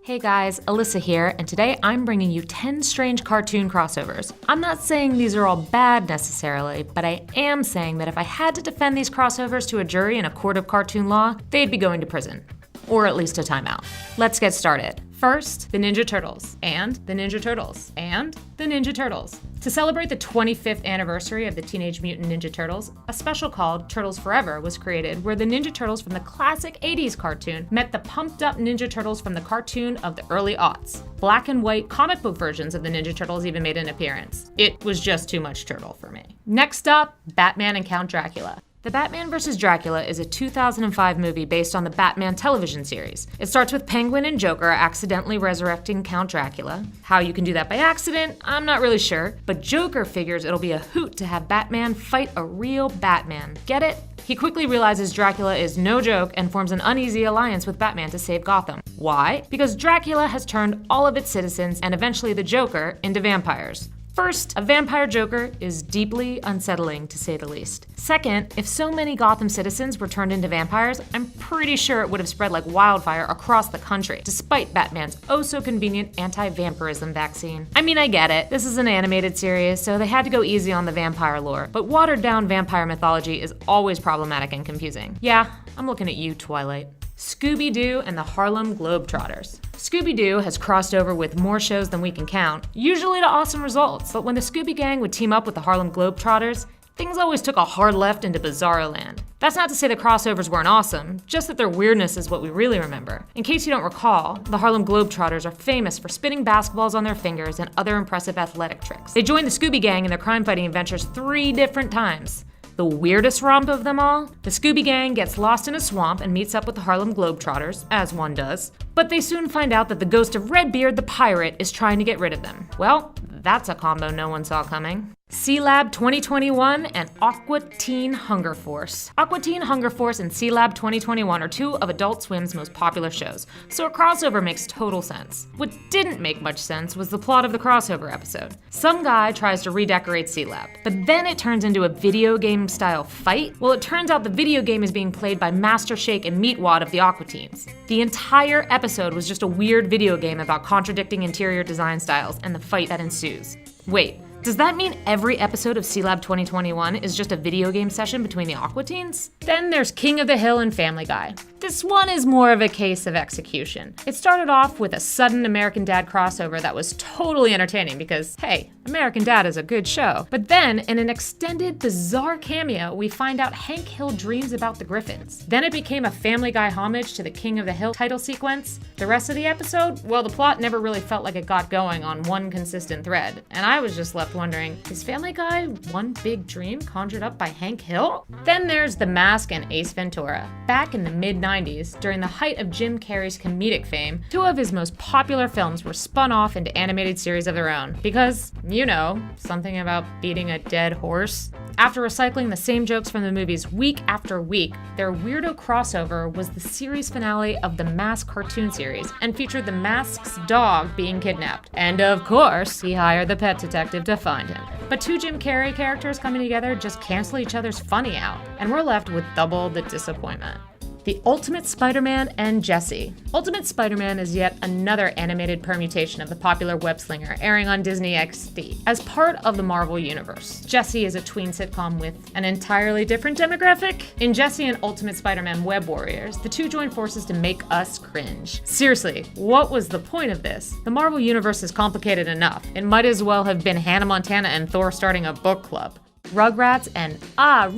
Hey guys, Elissa here, and today I'm bringing you 10 strange cartoon crossovers. I'm not saying these are all bad necessarily, but I am saying that if I had to defend these crossovers to a jury in a court of cartoon law, they'd be going to prison. Or at least a timeout. Let's get started. First, the Ninja Turtles, and the Ninja Turtles, and the Ninja Turtles. To celebrate the 25th anniversary of the Teenage Mutant Ninja Turtles, a special called Turtles Forever was created where the Ninja Turtles from the classic 80s cartoon met the pumped-up Ninja Turtles from the cartoon of the early aughts. Black and white comic book versions of the Ninja Turtles even made an appearance. It was just too much turtle for me. Next up, Batman and Count Dracula. The Batman vs. Dracula is a 2005 movie based on the Batman television series. It starts with Penguin and Joker accidentally resurrecting Count Dracula. How you can do that by accident, I'm not really sure, but Joker figures it'll be a hoot to have Batman fight a real Batman. Get it? He quickly realizes Dracula is no joke and forms an uneasy alliance with Batman to save Gotham. Why? Because Dracula has turned all of its citizens, and eventually the Joker, into vampires. First, a vampire Joker is deeply unsettling, to say the least. Second, if so many Gotham citizens were turned into vampires, I'm pretty sure it would have spread like wildfire across the country, despite Batman's oh-so-convenient anti-vampirism vaccine. I mean, I get it. This is an animated series, so they had to go easy on the vampire lore, but watered-down vampire mythology is always problematic and confusing. Yeah, I'm looking at you, Twilight. ScoobyDoo and the Harlem Globetrotters. ScoobyDoo has crossed over with more shows than we can count, usually to awesome results, but when the Scooby Gang would team up with the Harlem Globetrotters, things always took a hard left into bizarro land. That's not to say the crossovers weren't awesome, just that their weirdness is what we really remember. In case you don't recall, the Harlem Globetrotters are famous for spinning basketballs on their fingers and other impressive athletic tricks. They joined the Scooby Gang in their crime-fighting adventures 3 different times. The weirdest romp of them all? The Scooby Gang gets lost in a swamp and meets up with the Harlem Globetrotters, as one does. But they soon find out that the ghost of Redbeard the pirate is trying to get rid of them. Well, that's a combo no one saw coming. Sealab 2021 and Aqua Teen Hunger Force. Aqua Teen Hunger Force and Sealab 2021 are 2 of Adult Swim's most popular shows, so a crossover makes total sense. What didn't make much sense was the plot of the crossover episode. Some guy tries to redecorate Sealab, but then it turns into a video game style fight? Well, it turns out the video game is being played by Master Shake and Meatwad of the Aqua Teens. The entire episode was just a weird video game about contradicting interior design styles and the fight that ensues. Wait. Does that mean every episode of Sealab 2021 is just a video game session between the Aqua Teens? Then there's King of the Hill and Family Guy. This one is more of a case of execution. It started off with a sudden American Dad crossover that was totally entertaining because, hey, American Dad is a good show. But then, in an extended, bizarre cameo, we find out Hank Hill dreams about the Griffins. Then it became a Family Guy homage to the King of the Hill title sequence. The rest of the episode, well, the plot never really felt like it got going on one consistent thread, and I was just left wondering, is Family Guy one big dream conjured up by Hank Hill? Then there's the Mask and Ace Ventura. Back in the mid-90s, during the height of Jim Carrey's comedic fame, 2 of his most popular films were spun off into animated series of their own. Because, you know, something about beating a dead horse. After recycling the same jokes from the movies week after week, their weirdo crossover was the series finale of the Mask cartoon series and featured the Mask's dog being kidnapped. And of course, he hired the pet detective to find him. But 2 Jim Carrey characters coming together just cancel each other's funny out, and we're left with double the disappointment. The Ultimate Spider-Man and Jessie. Ultimate Spider-Man is yet another animated permutation of the popular web-slinger airing on Disney XD as part of the Marvel Universe. Jessie is a tween sitcom with an entirely different demographic. In Jessie and Ultimate Spider-Man Web Warriors, the 2 join forces to make us cringe. Seriously, what was the point of this? The Marvel Universe is complicated enough. It might as well have been Hannah Montana and Thor starting a book club. Rugrats and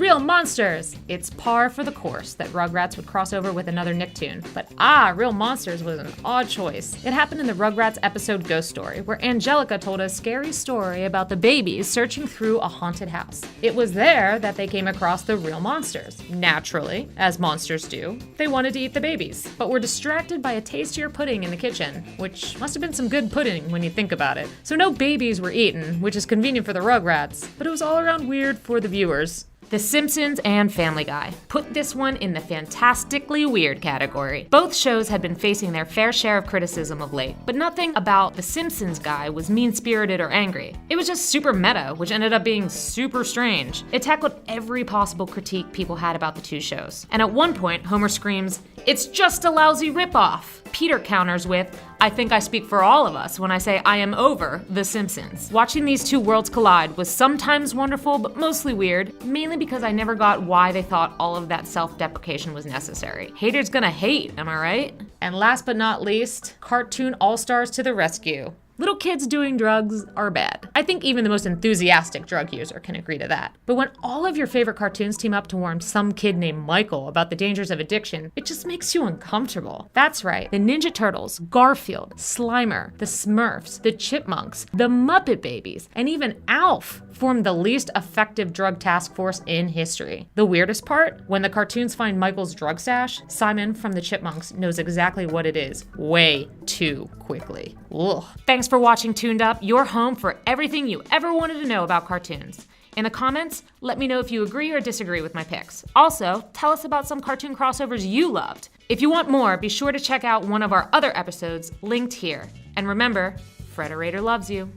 Real Monsters! It's par for the course that Rugrats would cross over with another Nicktoon, but Real Monsters was an odd choice. It happened in the Rugrats episode Ghost Story, where Angelica told a scary story about the babies searching through a haunted house. It was there that they came across the real monsters. Naturally, as monsters do, they wanted to eat the babies, but were distracted by a tastier pudding in the kitchen, which must have been some good pudding when you think about it. So no babies were eaten, which is convenient for the Rugrats, but it was all around weird for the viewers. The Simpsons and Family Guy. Put this one in the fantastically weird category. Both shows had been facing their fair share of criticism of late, but nothing about The Simpsons guy was mean-spirited or angry. It was just super meta, which ended up being super strange. It tackled every possible critique people had about the two shows. And at one point, Homer screams, "It's just a lousy ripoff." Peter counters with, "I think I speak for all of us when I say I am over The Simpsons." Watching these two worlds collide was sometimes wonderful, but mostly weird, mainly because I never got why they thought all of that self-deprecation was necessary. Haters gonna hate, am I right? And last but not least, cartoon all-stars to the rescue. Little kids doing drugs are bad. I think even the most enthusiastic drug user can agree to that. But when all of your favorite cartoons team up to warn some kid named Michael about the dangers of addiction, it just makes you uncomfortable. That's right, the Ninja Turtles, Garfield, Slimer, the Smurfs, the Chipmunks, the Muppet Babies, and even Alf formed the least effective drug task force in history. The weirdest part? When the cartoons find Michael's drug stash, Simon from the Chipmunks knows exactly what it is way too quickly. Ugh. Thanks for watching Tooned Up, your home for everything you ever wanted to know about cartoons. In the comments, let me know if you agree or disagree with my picks. Also, tell us about some cartoon crossovers you loved. If you want more, be sure to check out one of our other episodes linked here. And remember, Frederator loves you.